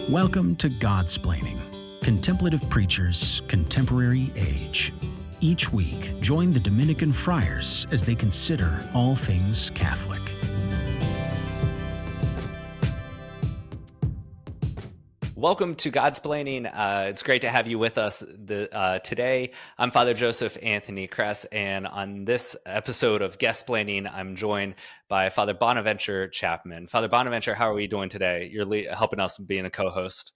Welcome to Godsplaining, Contemplative Preachers, Contemporary Age. Each week, join the Dominican friars as they consider all things Catholic. Welcome to Godsplaining. It's great to have you with us today. I'm Father Joseph Anthony Kress, and on this episode of Guestsplaining, I'm joined by Father Bonaventure Chapman. Father Bonaventure, how are we doing today? You're helping us being a co-host.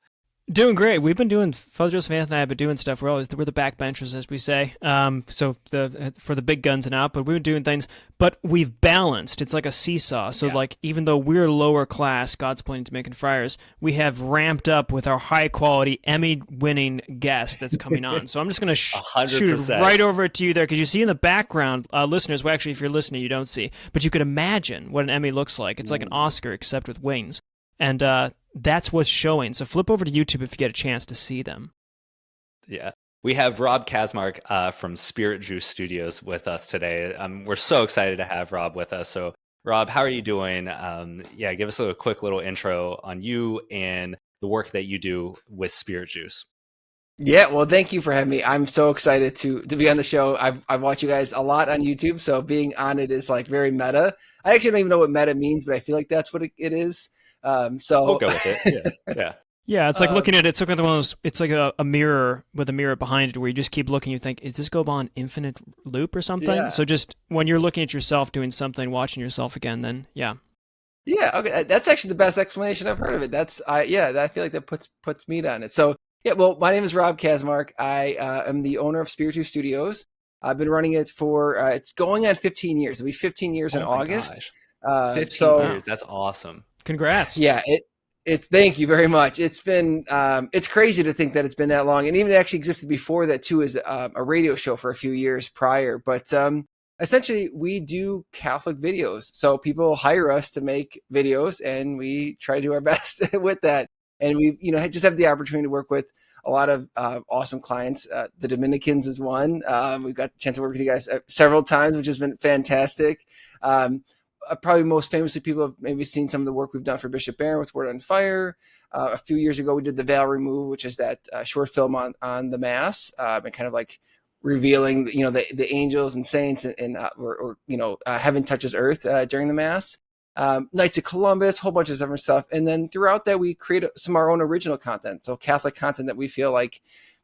Doing great. We've been doing, Father Joseph Anthony and I have been doing stuff. We're the backbenchers, as we say. For the big guns and out, but we've been doing things. But we've balanced. It's like a seesaw. So even though we're lower class, Godsplaining Dominican friars, we have ramped up with our high quality Emmy-winning guest that's coming on. So I'm just going to shoot it right over to you there, because you see in the background, listeners. Well, actually, if you're listening, you don't see, but you could imagine what an Emmy looks like. It's like an Oscar except with wings, and that's what's showing. So flip over to YouTube if you get a chance to see them. Yeah. We have Rob Kaczmark from Spirit Juice Studios with us today. We're so excited to have Rob with us. So Rob, how are you doing? Give us a quick little intro on you and the work that you do with Spirit Juice. Yeah, well, thank you for having me. I'm so excited to be on the show. I've watched you guys a lot on YouTube, so being on it is like very meta. I actually don't even know what meta means, but I feel like that's what it is. So we'll go with it. Yeah. Yeah, it's like looking at it. It's like one of those. It's like a mirror with a mirror behind it, where you just keep looking. You think, is this go on infinite loop or something? Yeah. So just when you're looking at yourself doing something, watching yourself again, then yeah. Yeah, okay, that's actually the best explanation I've heard of it. I feel like that puts meat on it. So yeah, well, my name is Rob Kaczmark. I am the owner of Spirit Juice Studios. I've been running it for it's going on 15 years. It'll be 15 years in August. 15 years. That's awesome. Congrats. Yeah, thank you very much. It's been it's crazy to think that it's been that long, and even it actually existed before that too as a radio show for a few years prior. But essentially, we do Catholic videos, so people hire us to make videos, and we try to do our best with that. And we, just have the opportunity to work with a lot of awesome clients. The Dominicans is one. We've got the chance to work with you guys several times, which has been fantastic. Probably most famously, people have maybe seen some of the work we've done for Bishop Barron with Word on Fire. A few years ago, we did The Veil Remove, which is that short film on the Mass, and kind of like revealing, the angels and saints and heaven touches earth during the Mass. Knights of Columbus, a whole bunch of different stuff. And then throughout that, we create some of our own original content. So Catholic content that we feel like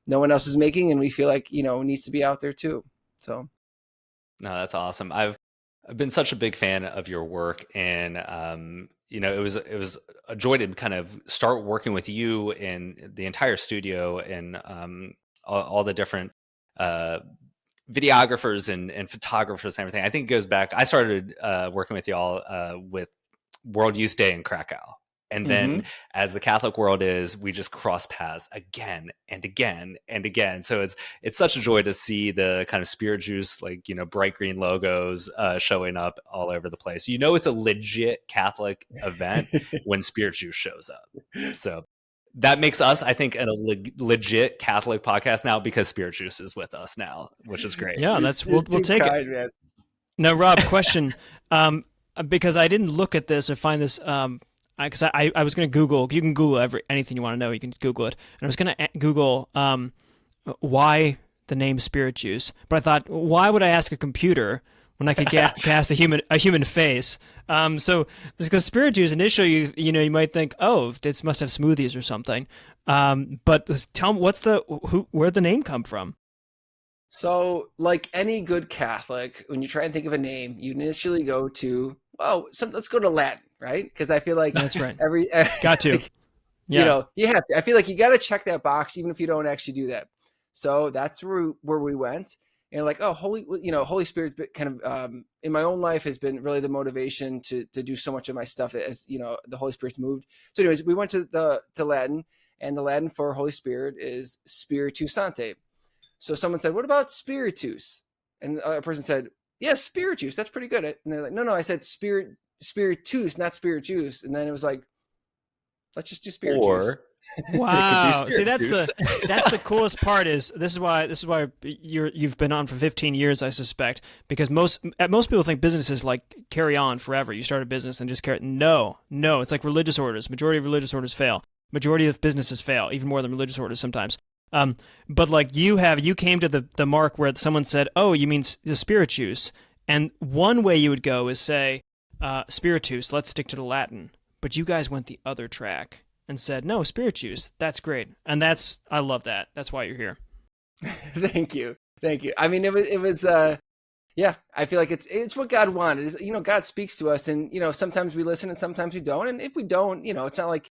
no one else is making, and we feel like, needs to be out there too. So. No, that's awesome. I've been such a big fan of your work, and it was a joy to kind of start working with you and the entire studio and all the different videographers and photographers and everything. I think it goes back. I started working with y'all with World Youth Day in Krakow. And then as the Catholic world is, we just cross paths again and again and again. So it's such a joy to see the kind of Spirit Juice, bright green logos showing up all over the place. It's a legit Catholic event when Spirit Juice shows up. So that makes us, I think, a legit Catholic podcast now because Spirit Juice is with us now, which is great. Yeah, we'll take it. Man. Now, Rob, question, because I didn't look at this or find this. Because I was going to Google. You can Google anything you want to know. You can Google it. And I was going to Google why the name Spirit Juice. But I thought, why would I ask a computer when I could cast a human face? So because Spirit Juice initially, you might think, oh, this must have smoothies or something. But tell me, where'd the name come from? So, like any good Catholic, when you try and think of a name, you initially go to let's go to Latin, right? Because I feel like that's right. Got to, you have to. I feel like you got to check that box, even if you don't actually do that. So that's where we went, and Holy Spirit's been kind of in my own life has been really the motivation to do so much of my stuff as the Holy Spirit's moved. So, anyways, we went to Latin, and the Latin for Holy Spirit is Spiritus Sancte. So someone said, "What about Spiritus?" And the other person said, "Yeah, Spirit Juice. That's pretty good." And they're like, "No, I said Spiritus, not Spirit Juice." And then it was like, let's just do Spirit Juice. Wow. See, that's the coolest part. This is why you've been on for 15 years, I suspect, because most people think businesses carry on forever. You start a business and just carry. No, it's like religious orders. Majority of religious orders fail. majority of businesses fail, even more than religious orders sometimes. But like you came to the mark where someone said, "Oh, you mean the spiritus?" And one way you would go is say, "Spiritus, let's stick to the Latin." But you guys went the other track and said, "No, spiritus, that's great," and I love that. That's why you're here. Thank you. I mean, it was. Yeah, I feel like it's what God wanted. God speaks to us, and sometimes we listen and sometimes we don't. And if we don't, it's not like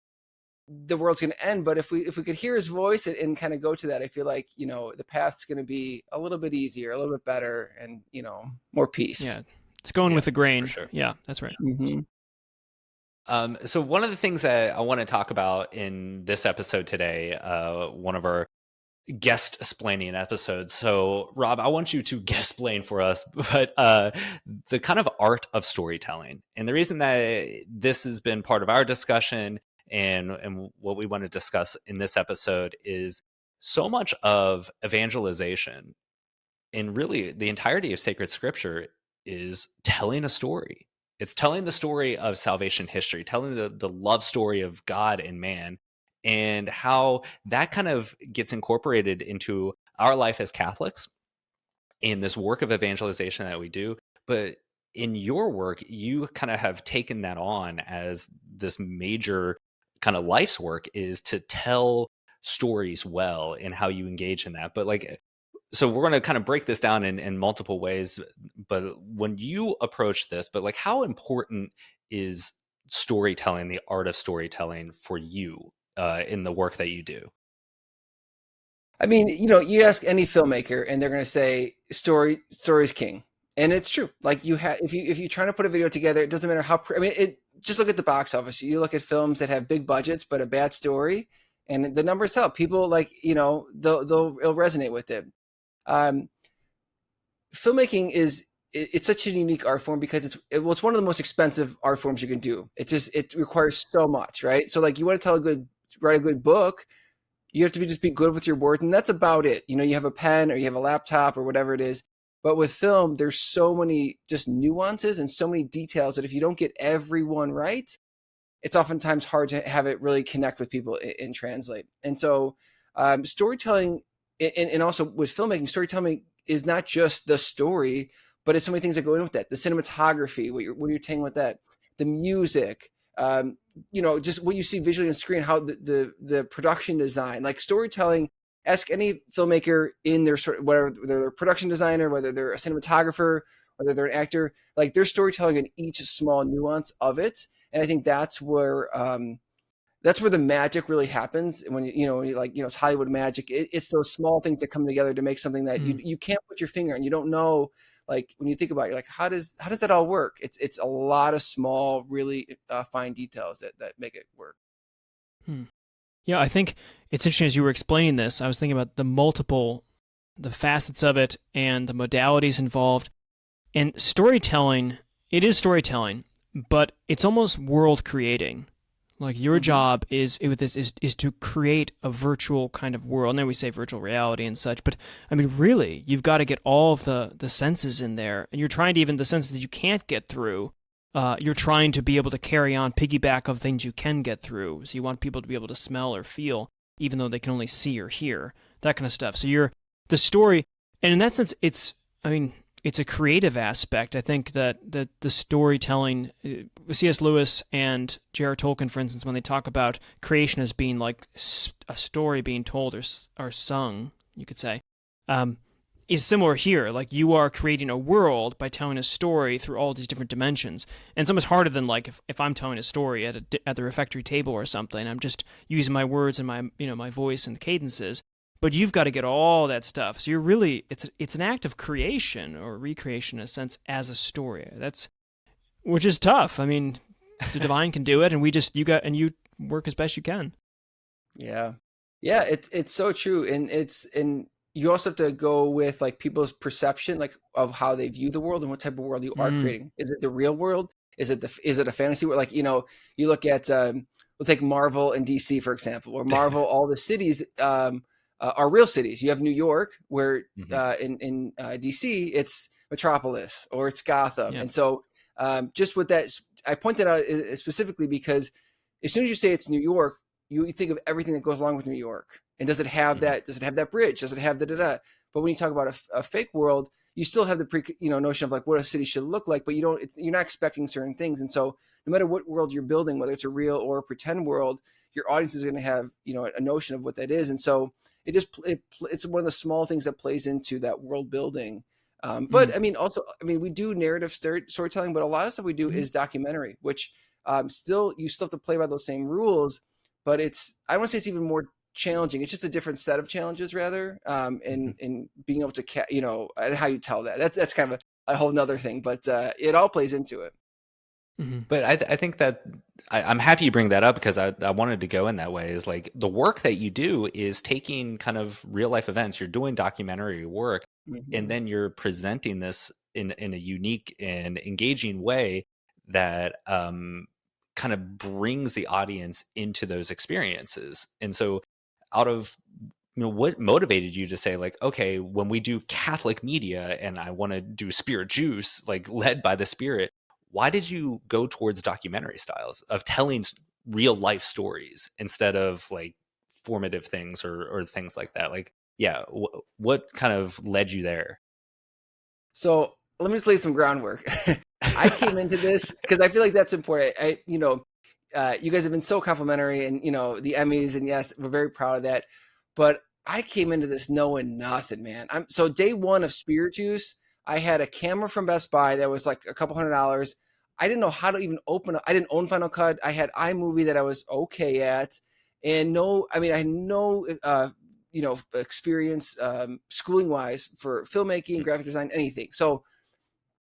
the world's going to end. But if we could hear His voice and kind of go to that, I feel like the path's going to be a little bit easier, a little bit better, and more peace. Yeah, it's going with the grain. For sure. Yeah, that's right. Mm-hmm. So one of the things that I want to talk about in this episode today, one of our Guestsplaining episodes. So Rob, I want you to guestsplain for us, but the kind of art of storytelling. And the reason that this has been part of our discussion and what we want to discuss in this episode is so much of evangelization and really the entirety of sacred scripture is telling a story. It's telling the story of salvation history, telling the love story of God and man, and how that kind of gets incorporated into our life as Catholics in this work of evangelization that we do. But in your work, you kind of have taken that on as this major kind of life's work, is to tell stories well and how you engage in that. But so we're going to kind of break this down in multiple ways. But when you approach this, but how important is storytelling, the art of storytelling for you in the work that you do? I mean, you ask any filmmaker and they're going to say story's king. And it's true. Like if you're trying to put a video together, it doesn't matter how, just look at the box office. You look at films that have big budgets, but a bad story, and the numbers help people it'll resonate with it. Filmmaking it's such a unique art form because it's one of the most expensive art forms you can do. It requires so much, right? So you want to write a good book, you have to just be good with your words, and that's about it. You have a pen or you have a laptop or whatever it is. But with film, there's so many just nuances and so many details that if you don't get everyone right, it's oftentimes hard to have it really connect with people and translate. And so storytelling, and also with filmmaking, storytelling is not just the story, but it's so many things that go in with that. The cinematography, what you're saying with that, the music, just what you see visually on screen, how the production design, storytelling. Ask any filmmaker in their whether they're a production designer, whether they're a cinematographer, whether they're an actor, their storytelling in each small nuance of it. And I think that's where the magic really happens. When it's Hollywood magic. It's those small things that come together to make something that you can't put your finger on. You don't know, when you think about it, you're how does that all work? It's a lot of small, really fine details that make it work. Yeah, I think it's interesting as you were explaining this, I was thinking about the facets of it and the modalities involved. And storytelling, it is storytelling, but it's almost world creating. Your job is to create a virtual kind of world. And then we say virtual reality and such, but really, you've got to get all of the senses in there, and you're trying to, even the senses that you can't get through, you're trying to be able to carry on, piggyback of things you can get through. So you want people to be able to smell or feel, even though they can only see or hear, that kind of stuff. So the story, and in that sense, it's a creative aspect. I think that the storytelling, C.S. Lewis and J.R. Tolkien, for instance, when they talk about creation as being like a story being told or sung, you could say, is similar here. You are creating a world by telling a story through all these different dimensions. And it's almost harder than if I'm telling a story at the refectory table or something. I'm just using my words and my voice and the cadences. But you've got to get all that stuff. So you're really, it's an act of creation or recreation in a sense as a story. Which is tough. The divine can do it, and you work as best you can. Yeah. Yeah, it's so true. And you also have to go with people's perception, of how they view the world and what type of world you are creating. Is it the real world? Is it a fantasy world? You look at, we'll take Marvel and DC, for example, where Marvel, all the cities, are real cities. You have New York, where in DC it's Metropolis or it's Gotham, and so just with that, I point that out specifically because as soon as you say it's New York, you think of everything that goes along with New York. And does it have that? Does it have that bridge? Does it have da-da-da? But when you talk about a fake world, you still have the notion of like what a city should look like, but you're not expecting certain things. And so no matter what world you're building, whether it's a real or a pretend world, your audience is going to have, a notion of what that is. And so it's one of the small things that plays into that world building. But I mean, we do narrative storytelling, but a lot of stuff we do is documentary, which you still have to play by those same rules, but I want to say it's even more challenging. It's just a different set of challenges rather, in being able to, and how you tell that. That's kind of a whole nother thing, but it all plays into it. But I think that I'm happy you bring that up, because I wanted to go in that way. Is like the work that you do is taking kind of real life events. You're doing documentary work, and then you're presenting this in a unique and engaging way that kind of brings the audience into those experiences. And so out of what motivated you to say like, okay, when we do Catholic media and I want to do Spirit Juice, like led by the Spirit, why did you go towards documentary styles of telling real life stories instead of like formative things or things like that? Like, yeah, what kind of led you there? So let me just lay some groundwork. I came into this because I feel like that's important. You guys have been so complimentary, and the Emmys, and yes, we're very proud of that. But I came into this knowing nothing, man. So day one of Spirit Juice, I had a camera from Best Buy that was like a couple $100s. I didn't know how to even open it. I didn't own Final Cut. I had iMovie that I was okay at, and I had no experience schooling wise for filmmaking, graphic design, anything. So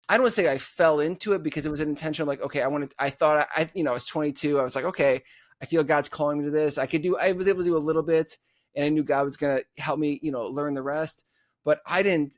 I don't want to say I fell into it, because it was an intentional, like, okay, I was 22. I was like, okay, I feel God's calling me to this. I was able to do a little bit, and I knew God was going to help me, learn the rest. But I didn't,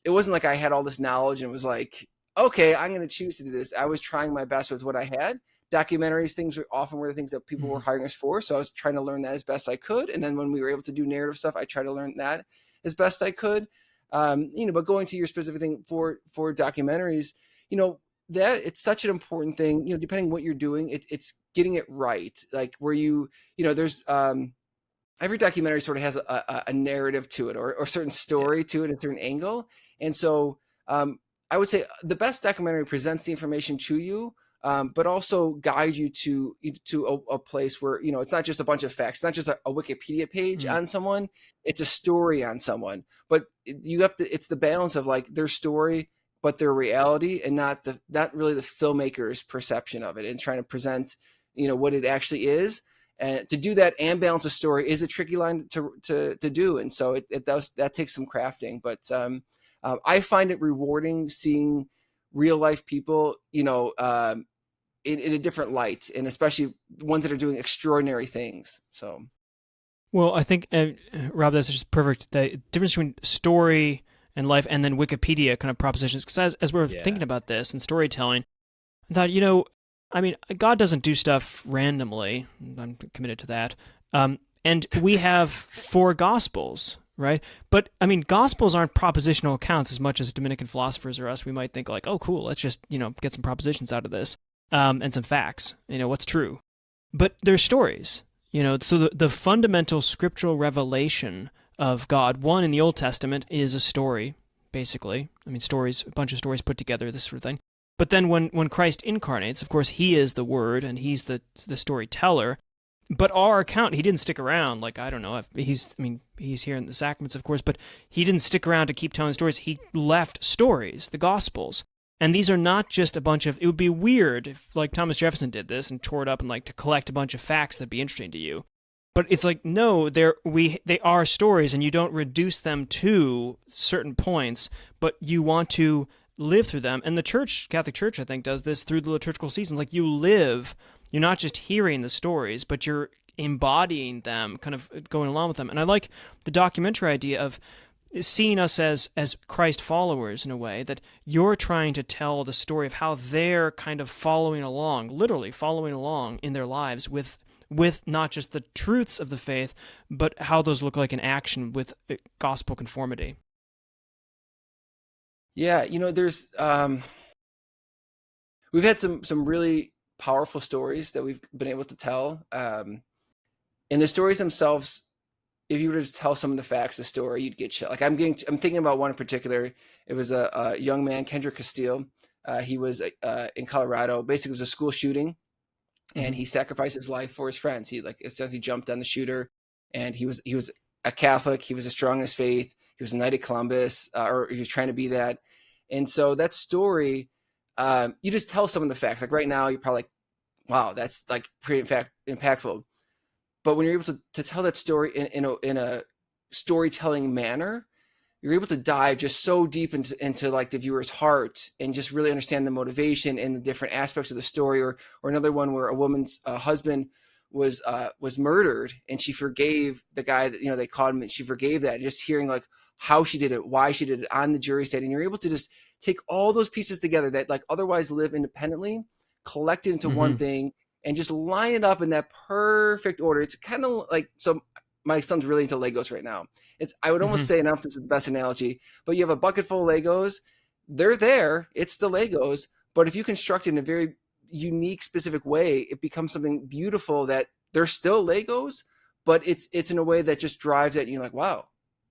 it wasn't like I had all this knowledge and was like, okay, I'm going to choose to do this. I was trying my best with what I had. Documentaries, things were the things that people were hiring us for. So I was trying to learn that as best I could. And then when we were able to do narrative stuff, I tried to learn that as best I could. But going to your specific thing for documentaries, that it's such an important thing, depending on what you're doing, it's getting it right. Like where there's, every documentary sort of has a narrative to it, or a certain story to it, a certain angle. And so, I would say the best documentary presents the information to you, but also guide you to a place where, it's not just a bunch of facts. It's not just a Wikipedia page on someone. It's a story on someone, but it's the balance of like their story, but their reality, and not really the filmmaker's perception of it, and trying to present, what it actually is. And to do that and balance a story is a tricky line to do. And so that takes some crafting, but, I find it rewarding seeing real life people, in a different light, and especially ones that are doing extraordinary things. So, well, I think Rob, that's just perfect. The difference between story and life, and then Wikipedia kind of propositions. Because as we're thinking about this and storytelling, I thought, God doesn't do stuff randomly. I'm committed to that. And we have 4 Gospels. Right? But, Gospels aren't propositional accounts as much as Dominican philosophers or us. We might think like, oh, cool, let's just, get some propositions out of this, and some facts, what's true. But they're stories, so the fundamental scriptural revelation of God, one in the Old Testament, is a story, basically. Stories, a bunch of stories put together, this sort of thing. But then when Christ incarnates, of course, he is the Word, and he's the storyteller. But our account, he didn't stick around. Like, I don't know, he's here in the sacraments, of course, but he didn't stick around to keep telling stories. He left stories, the Gospels. And these are not just a bunch of, it would be weird if, like, Thomas Jefferson did this and tore it up and, like, to collect a bunch of facts that'd be interesting to you. But it's like, no, they are stories, and you don't reduce them to certain points, but you want to live through them. And the Catholic Church, I think, does this through the liturgical seasons. Like, you live. You're not just hearing the stories, but you're embodying them, kind of going along with them. And I like the documentary idea of seeing us as Christ followers in a way, that you're trying to tell the story of how they're kind of following along, literally following along in their lives with not just the truths of the faith, but how those look like in action with gospel conformity. Yeah, there's we've had some really powerful stories that we've been able to tell. And the stories themselves, if you were to just tell some of the facts of the story, you'd get shit. Like I'm thinking about one in particular. It was a young man, Kendrick Castile. He was in Colorado. Basically, it was a school shooting, and he sacrificed his life for his friends. He like essentially jumped on the shooter, and he was a Catholic. He was strong in his faith. He was a Knight of Columbus, or he was trying to be that. And so that story, you just tell some of the facts. Like right now, you're probably like, wow, that's like pretty impactful. But when you're able to tell that story in a storytelling manner, you're able to dive just so deep into like the viewer's heart and just really understand the motivation and the different aspects of the story. Or another one where a woman's husband was murdered, and she forgave the guy that, they caught him, and she forgave that. Just hearing like how she did it, why she did it on the jury stand, and you're able to just take all those pieces together that like otherwise live independently, collect it into one thing, and just line it up in that perfect order. It's kind of like, so my son's really into Legos right now. I would almost say, and I don't know if this is the best analogy, but you have a bucket full of Legos. They're there. It's the Legos. But if you construct it in a very unique, specific way, it becomes something beautiful that they're still Legos, but it's in a way that just drives it. And you're like, wow,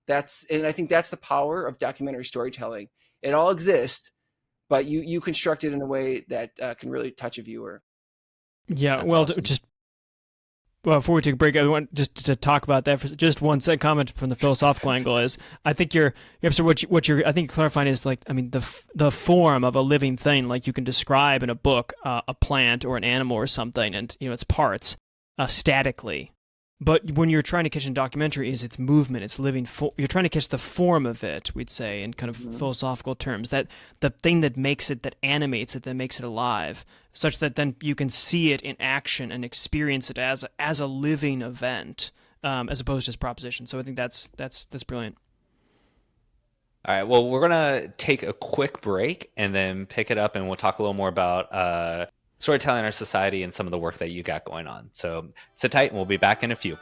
and I think that's the power of documentary storytelling. It all exists, but you construct it in a way that can really touch a viewer. Yeah. That's well, awesome. Before we take a break, I want just to talk about that for just one second. Comment from the philosophical angle is, I think what you're I think clarifying is like, I mean, the form of a living thing, like you can describe in a book a plant or an animal or something, and its parts statically. But when you're trying to catch in a documentary, is its movement, its living. You're trying to catch the form of it. We'd say in kind of philosophical terms, that the thing that makes it, that animates it, that makes it alive, such that then you can see it in action and experience it as a living event, as opposed to just proposition. So I think that's brilliant. All right. Well, we're gonna take a quick break and then pick it up, and we'll talk a little more about storytelling in our society and some of the work that you got going on. So sit tight, and we'll be back in a few.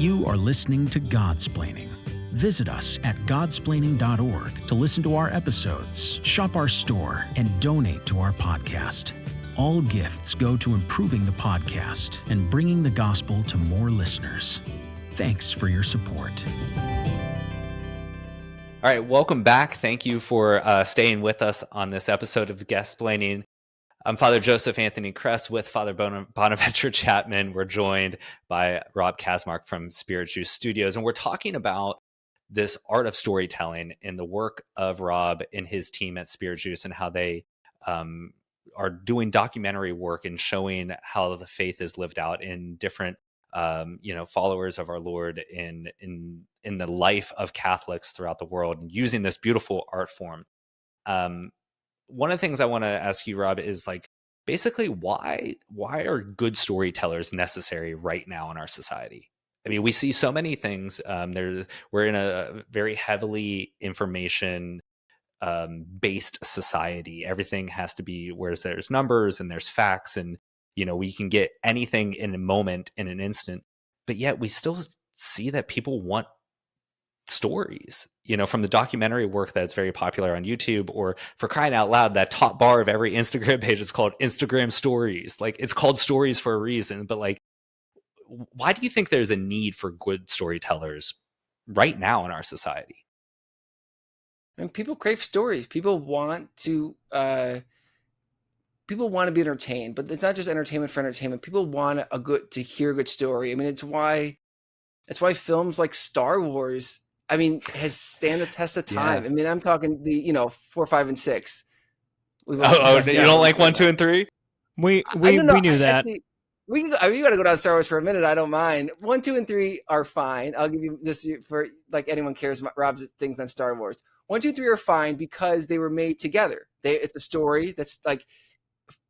You are listening to Godsplaining. Visit us at godsplaining.org to listen to our episodes, shop our store, and donate to our podcast. All gifts go to improving the podcast and bringing the gospel to more listeners. Thanks for your support. All right, welcome back. Thank you for staying with us on this episode of Guestsplaining. I'm Father Joseph Anthony Kress with Father Bonaventure Chapman. We're joined by Rob Kaczmark from Spirit Juice Studios, and we're talking about this art of storytelling in the work of Rob and his team at Spirit Juice, and how they are doing documentary work and showing how the faith is lived out in different followers of our Lord in the life of Catholics throughout the world, and using this beautiful art form. One of the things I want to ask you, Rob, is like, basically why are good storytellers necessary right now in our society? I mean, we see so many things. We're in a very heavily information based society. Everything has to be where there's numbers and there's facts, and we can get anything in a moment, in an instant, but yet we still see that people want stories, from the documentary work that's very popular on YouTube, or for crying out loud, that top bar of every Instagram page is called Instagram stories. Like, it's called stories for a reason, but like, why do you think there's a need for good storytellers right now in our society? And people crave stories. People want to be entertained, but it's not just entertainment for entertainment. People want to hear a good story. I mean, it's why films like Star Wars, has stand the test of time. Yeah. I mean, I'm talking the 4, 5, and 6. You don't like 1, 2, and 3? We knew that. Actually, we got to go down Star Wars for a minute. I don't mind. 1, 2, and 3 are fine. I'll give you this for like anyone cares about Rob's things on Star Wars. 1, 2, and 3 are fine because they were made together. It's a story that's like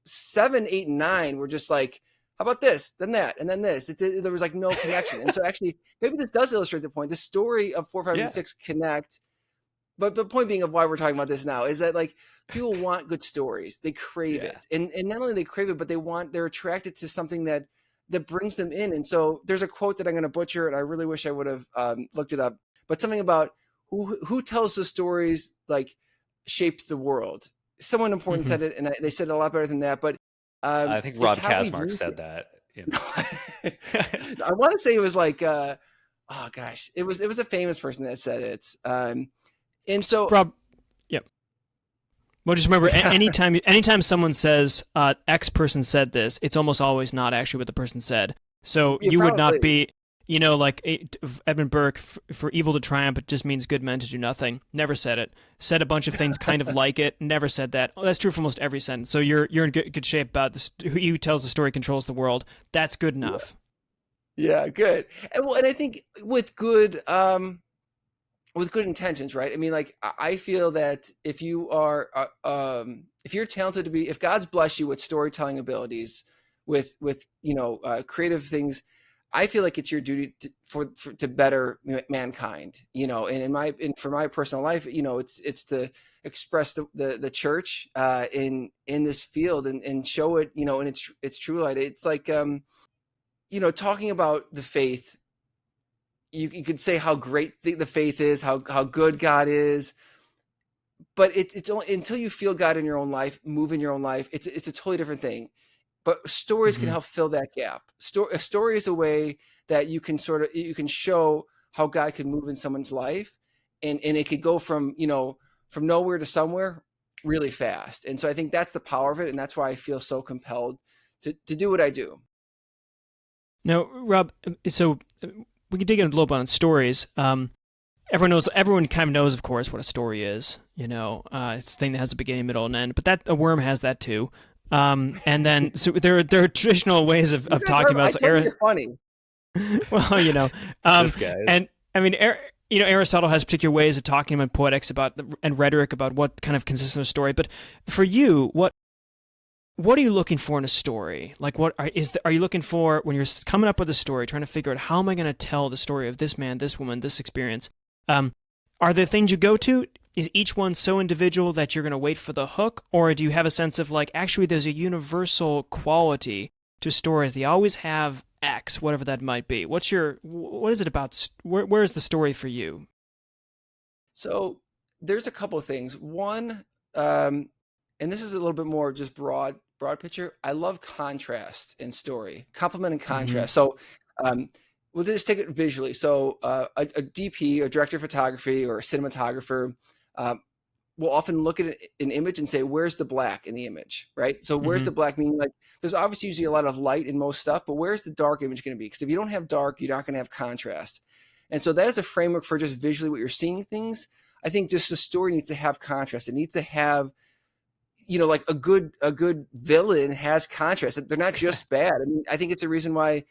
7, 8, and 9 were just like, how about this, then that, and then this? There was like no connection. And so actually, maybe this does illustrate the point. The story of 4, 5, and 6 connect. But the point being of why we're talking about this now is that like people want good stories. They crave it. And not only they crave it, but they're attracted to something that brings them in. And so there's a quote that I'm going to butcher, and I really wish I would have looked it up, but something about who tells the stories like shaped the world. Someone important said it, and they said it a lot better than that. But I think Rob Kaczmark said that. You know. I want to say it was like, oh gosh, it was a famous person that said it. And so Rob, yeah. Well, just remember, anytime someone says X person said this, it's almost always not actually what the person said. So you would not be, like Edmund Burke, for evil to triumph, it just means good men to do nothing. Never said it. Said a bunch of things kind of like it. Never said that. Oh, that's true for almost every sentence. So you're in good shape about this. He who tells the story controls the world. That's good enough. Yeah, good. And I think with good intentions, right? I mean, like, I feel that if you are, if you're talented if God's blessed you with storytelling abilities, with creative things, I feel like it's your duty to better mankind, and for my personal life, it's to express the church in this field and show it, in its true light. It's like, talking about the faith, you could say how great the faith is, how good God is, but it's only until you feel God in your own life, move in your own life, it's a totally different thing. But stories can help fill that gap. A story is a way that you can show how God can move in someone's life, and it could go from nowhere to somewhere really fast. And so I think that's the power of it, and that's why I feel so compelled to do what I do. Now, Rob, so we can dig in a little bit on stories. Everyone kind of knows, of course, what a story is. It's a thing that has a beginning, middle, and end. But a worm has that too. And then so there are traditional ways of talking about. You're funny. Well, this guy. And I mean, Aristotle has particular ways of talking about poetics and rhetoric about what kind of consists of a story. But for you, what are you looking for in a story? Like, are you looking for when you're coming up with a story, trying to figure out how am I going to tell the story of this man, this woman, this experience? Are there things you go to? Is each one so individual that you're going to wait for the hook? Or do you have a sense of like, actually there's a universal quality to stories? They always have X, whatever that might be. What is it about? Where is the story for you? So there's a couple of things. One, and this is a little bit more just broad picture. I love contrast in story, complement and contrast. So we'll just take it visually. So a DP, a director of photography, or a cinematographer will often look at an image and say, where's the black in the image, right? So where's the black, meaning like there's obviously usually a lot of light in most stuff, but where's the dark image going to be? Because if you don't have dark, you're not going to have contrast. And so that is a framework for just visually what you're seeing things. I think just the story needs to have contrast. It needs to have, like a good villain has contrast. They're not just bad. I mean, I think it's a reason why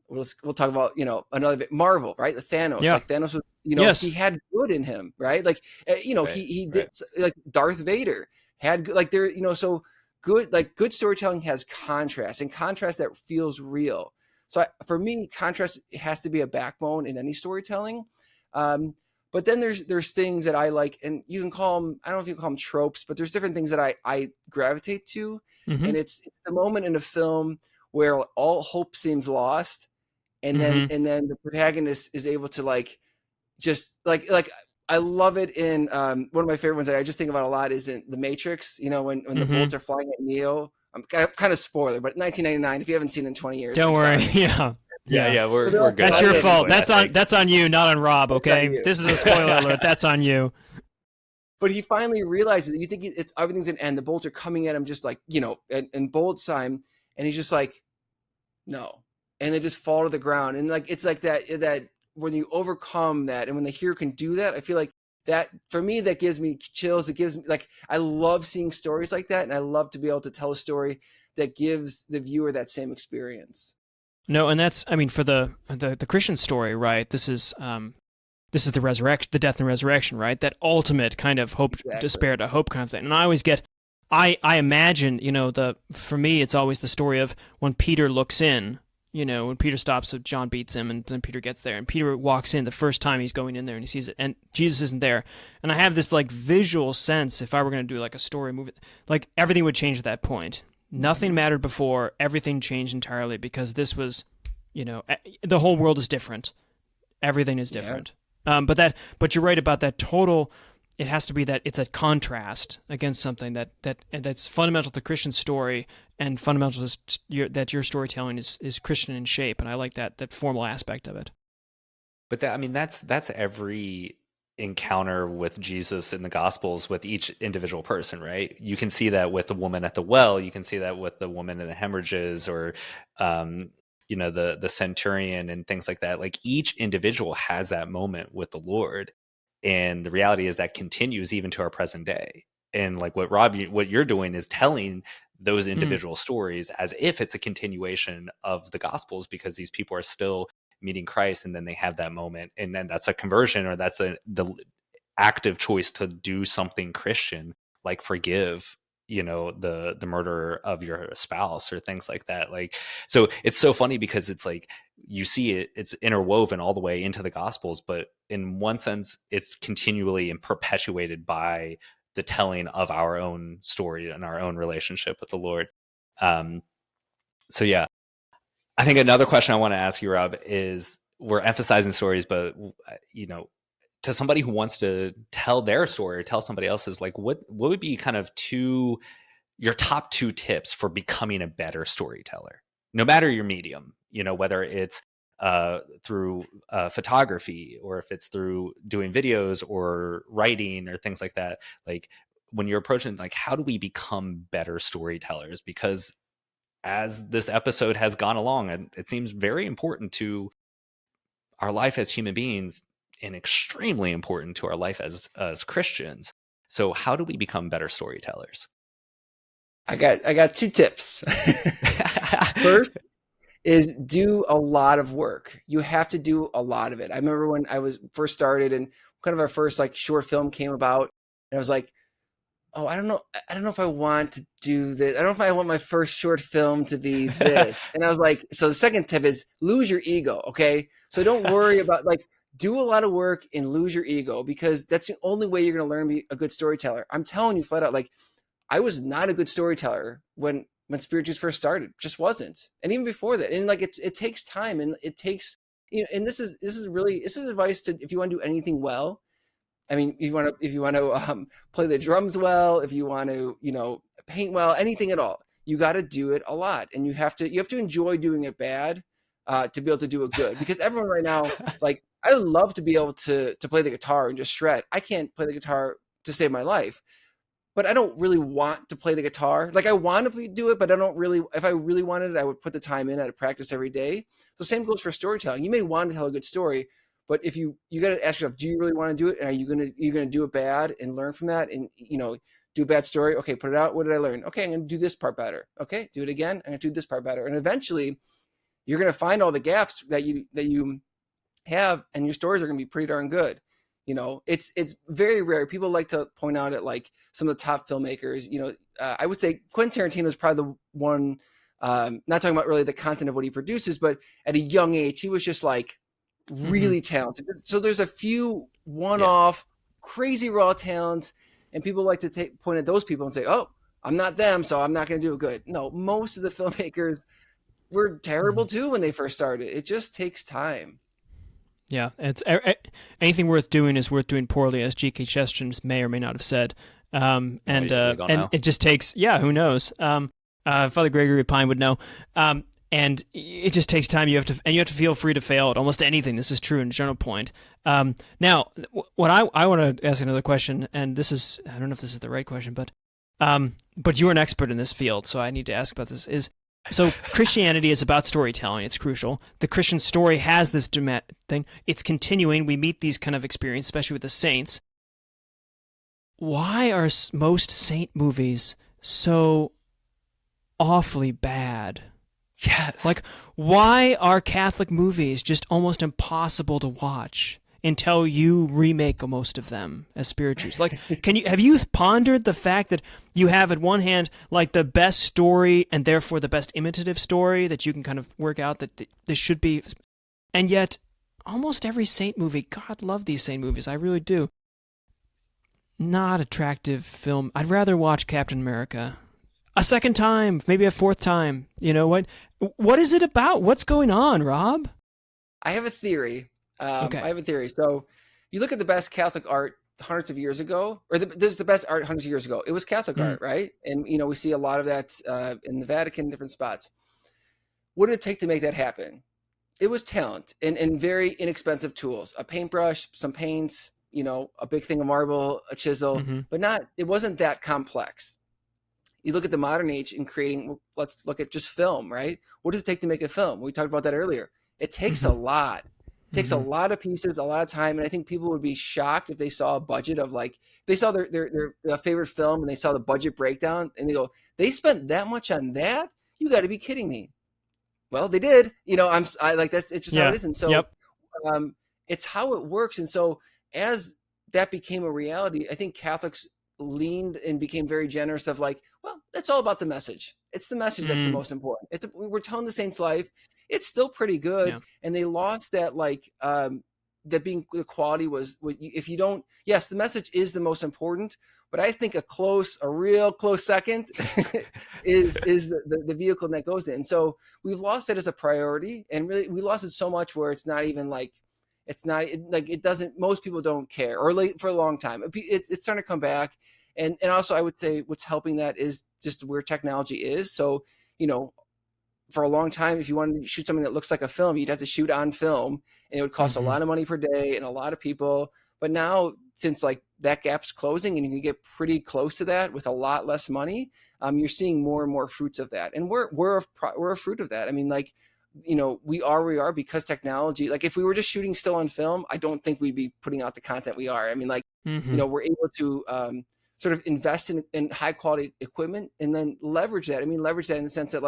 we'll talk about, another bit, Marvel, right? The Thanos, like Thanos was, yes. He had good in him, right? Like, he did, like Darth Vader had good, like there, so good, like good storytelling has contrast, and contrast that feels real. So for me, contrast has to be a backbone in any storytelling. But then there's things that I like, and you can call them, I don't know if you can call them tropes, but there's different things that I gravitate to. And it's the moment in a film where all hope seems lost. And then the protagonist is able to like I love it in one of my favorite ones that I just think about a lot is in The Matrix. When the bullets are flying at Neo. I'm kind of spoiler, but 1999. If you haven't seen it in 20 years, don't worry. Yeah, we're good. That's your fault. That's on you, not on Rob. Okay, this is a spoiler alert. That's on you. But he finally realizes that you think it's everything's an end. The bullets are coming at him just like in bold sign, and he's just like, no. And they just fall to the ground. And like, it's like that when you overcome that, and when the hero can do that, I feel like that, for me, that gives me chills. It gives me, like, I love seeing stories like that. And I love to be able to tell a story that gives the viewer that same experience. No, and that's, I mean, for the Christian story, right? This is the resurrection, the death and resurrection, right? That ultimate kind of hope, despair to hope kind of thing. And I always get, I imagine, for me, it's always the story of when Peter looks in, when Peter stops, so John beats him, and then Peter gets there, and Peter walks in the first time he's going in there, and he sees it, and Jesus isn't there. And I have this like visual sense, if I were going to do like a story movie, like everything would change at that point. Nothing mattered before, everything changed entirely, because this was, the whole world is different. Everything is different. But you're right about that total it has to be that it's a contrast against something that's fundamental to the Christian story and fundamental to that your storytelling is Christian in shape. And I like that formal aspect of it. But that's every encounter with Jesus in the Gospels with each individual person, right? You can see that with the woman at the well. You can see that with the woman in the hemorrhages, or the centurion and things like that. Like each individual has that moment with the Lord, and the reality is that continues even to our present day. And like what you're doing is telling those individual stories as if it's a continuation of the Gospels, because these people are still meeting Christ, and then they have that moment, and then that's a conversion, or that's the active choice to do something Christian, like forgive the murderer of your spouse or things like that. Like, so it's so funny because it's like you see it's interwoven all the way into the Gospels, but in one sense it's continually and perpetuated by the telling of our own story and our own relationship with the Lord. So yeah, I think another question I want to ask you, Rob, is we're emphasizing stories, but to somebody who wants to tell their story or tell somebody else's, like what would be kind of your top 2 tips for becoming a better storyteller, no matter your medium, whether it's through photography, or if it's through doing videos or writing or things like that. Like when you're approaching, like, how do we become better storytellers? Because as this episode has gone along, it seems very important to our life as human beings and extremely important to our life as Christians. So how do we become better storytellers? I got 2 tips. First is do a lot of work. You have to do a lot of it. I remember when I was first started and kind of our first like short film came about, and I was like, oh, I don't know if I want to do this. I don't know if I want my first short film to be this. And I was like, so the second tip is lose your ego. Okay. So don't worry about, like, do a lot of work and lose your ego, because that's the only way you're going to learn to be a good storyteller. I'm telling you flat out, like, I was not a good storyteller when Spirit Juice first started, just wasn't. And even before that. And like, it takes time, and it takes, and this is advice to, if you want to do anything well. I mean, if you want to play the drums well, if you want to, paint well, anything at all, you got to do it a lot, and you have to enjoy doing it bad to be able to do it good. Because everyone right now, like, I would love to be able to play the guitar and just shred. I can't play the guitar to save my life, but I don't really want to play the guitar. Like, I want to do it, but I don't really. If I really wanted it, I would put the time in. I'd practice every day. So same goes for storytelling. You may want to tell a good story, but if you got to ask yourself, do you really want to do it? And are you gonna do it bad and learn from that? And do a bad story. Okay, put it out. What did I learn? Okay, I'm gonna do this part better. Okay, do it again. I'm gonna do this part better. And eventually, you're gonna find all the gaps that you have, and your stories are gonna be pretty darn good. It's very rare. People like to point out at like some of the top filmmakers. I would say Quentin Tarantino is probably the one. Not talking about really the content of what he produces, but at a young age, he was just like really talented. So there's a few one-off crazy raw talents, and people like to point at those people and say, oh, I'm not them, so I'm not going to do it good. No, most of the filmmakers were terrible too when they first started. It just takes time. Yeah, it's anything worth doing is worth doing poorly, as G.K. Chesterton may or may not have said. And it just takes, who knows? Father Gregory Pine would know. And it just takes time. You have to feel free to fail at almost anything. This is true in general point. Now, what I want to ask another question, and this is, I don't know if this is the right question, but you're an expert in this field, so I need to ask about this. So Christianity is about storytelling. It's crucial. The Christian story has this dramatic thing. It's continuing. We meet these kind of experiences, especially with the saints. Why are most saint movies so awfully bad? Yes. Like, why are Catholic movies just almost impossible to watch until you remake most of them as spirituals? Like, have you pondered the fact that you have at one hand like the best story and therefore the best imitative story that you can kind of work out that this should be, and yet almost every saint movie, God love these saint movies, I really do, not attractive film. I'd rather watch Captain America a second time, maybe a fourth time. You know what? What is it about? What's going on, Rob? I have a theory. Okay. I have a theory. So you look at the best Catholic art hundreds of years ago, or there's the best art hundreds of years ago. It was Catholic art, right? And we see a lot of that in the Vatican, different spots. What did it take to make that happen? It was talent and very inexpensive tools, a paintbrush, some paints, a big thing of marble, a chisel, but it wasn't that complex. You look at the modern age in creating, let's look at just film, right? What does it take to make a film? We talked about that earlier. It takes a lot. It takes a lot of pieces, a lot of time. And I think people would be shocked if they saw a budget of they saw their favorite film and they saw the budget breakdown and they go, they spent that much on that? You got to be kidding me. Well, they did, it's just how it is. And so it's how it works. And so as that became a reality, I think Catholics leaned and became very generous of well, that's all about the message. It's the message that's the most important. We're telling the saint's life. It's still pretty good. And they lost that, that being the quality was, if you don't, yes, the message is the most important, but I think a real close second is the vehicle that goes in. So we've lost it as a priority, and really we lost it so much where it's not even it doesn't, most people don't care, or for a long time. It's starting to come back. And also I would say what's helping that is just where technology is. So, for a long time, if you wanted to shoot something that looks like a film, you'd have to shoot on film, and it would cost a lot of money per day and a lot of people. But now, since that gap's closing and you can get pretty close to that with a lot less money, you're seeing more and more fruits of that. And we're a fruit of that. I mean, we are where we are because technology. If we were just shooting still on film, I don't think we'd be putting out the content we are. I mean, we're able to sort of invest in high quality equipment and then leverage that. I mean, leverage that in the sense that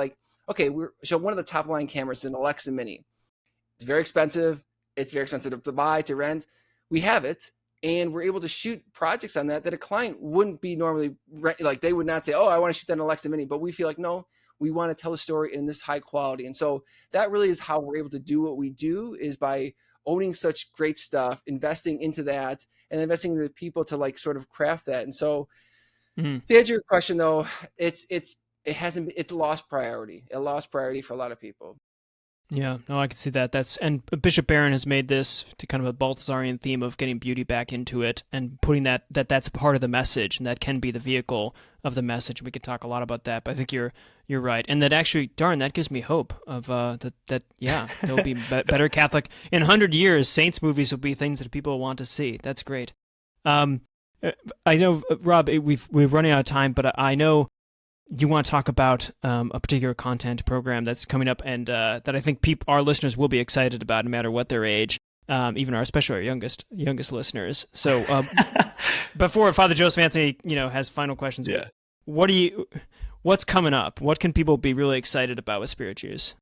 okay, so one of the top line cameras is an Alexa Mini. It's very expensive. It's very expensive to buy, to rent. We have it, and we're able to shoot projects on that a client wouldn't be normally they would not say, oh, I want to shoot that in Alexa Mini, but we feel no, we want to tell a story in this high quality. And so that really is how we're able to do what we do, is by owning such great stuff, investing into that, and investing in the people to sort of craft that. And so to answer your question though, it lost priority. It lost priority for a lot of people. Yeah, no, I can see that. And Bishop Barron has made this to kind of a Balthasarian theme of getting beauty back into it and putting that's part of the message, and that can be the vehicle of the message. We could talk a lot about that, but I think you're right. And that actually, darn, that gives me hope of there'll be better Catholic. In 100 years, saints movies will be things that people want to see. That's great. I know, Rob, we're running out of time, but I know you want to talk about a particular content program that's coming up, and that I think our listeners will be excited about, no matter what their age, even especially our youngest listeners. So before Father Joseph Anthony, has final questions, what's coming up? What can people be really excited about with Spirit Juice?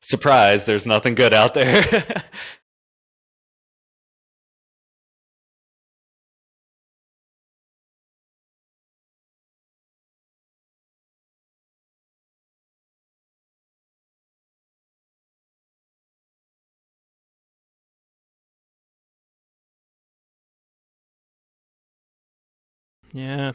Surprise, there's nothing good out there. Yeah.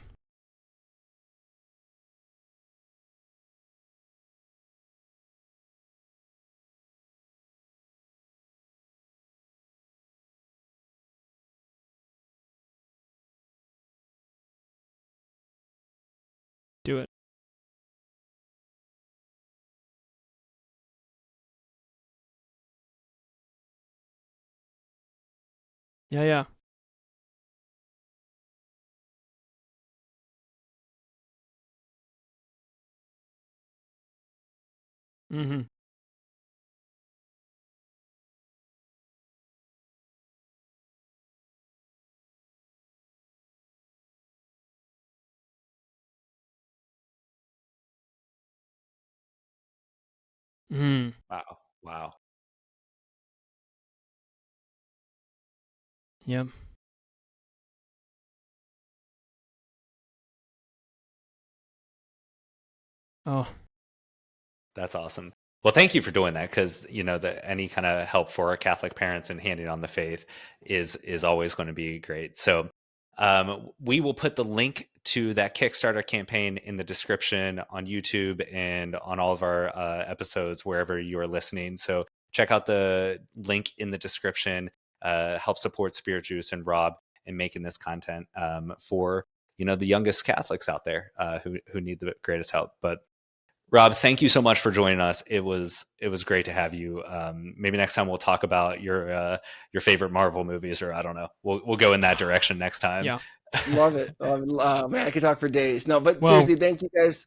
Do it. Yeah. Mm-hmm. Mm. Wow. Yep. Oh. That's awesome. Well, thank you for doing that, because any kind of help for our Catholic parents and handing on the faith is always going to be great. So we will put the link to that Kickstarter campaign in the description on YouTube and on all of our episodes wherever you are listening. So check out the link in the description. Help support Spirit Juice and Rob in making this content for the youngest Catholics out there who need the greatest help. But Rob, thank you so much for joining us. It was great to have you. Maybe next time we'll talk about your favorite Marvel movies, or I don't know. We'll go in that direction next time. Yeah, love it. Man, I could talk for days. No, but seriously, thank you guys.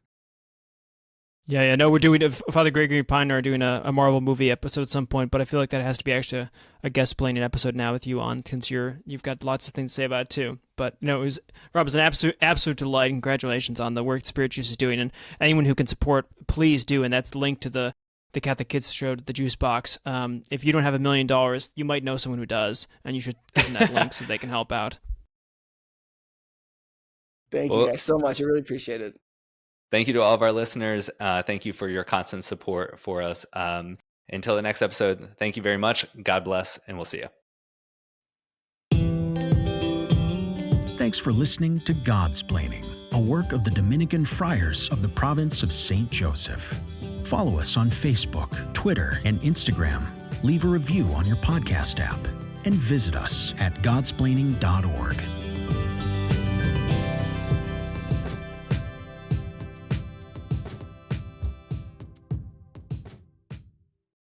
Yeah. No, we're doing Father Gregory Pine are doing a Marvel movie episode at some point, but I feel like that has to be actually a Guestsplaining episode now with you on, since you've got lots of things to say about it too. But no, Rob, it's an absolute delight. Congratulations on the work Spirit Juice is doing, and anyone who can support, please do. And that's linked to the Catholic Kids show, the Juice Box. If you don't have $1 million, you might know someone who does, and you should give them that link so they can help out. Thank you guys so much. I really appreciate it. Thank you to all of our listeners. Thank you for your constant support for us. Until the next episode, thank you very much. God bless, and we'll see you. Thanks for listening to Godsplaining, a work of the Dominican friars of the province of St. Joseph. Follow us on Facebook, Twitter, and Instagram. Leave a review on your podcast app, and visit us at godsplaining.org.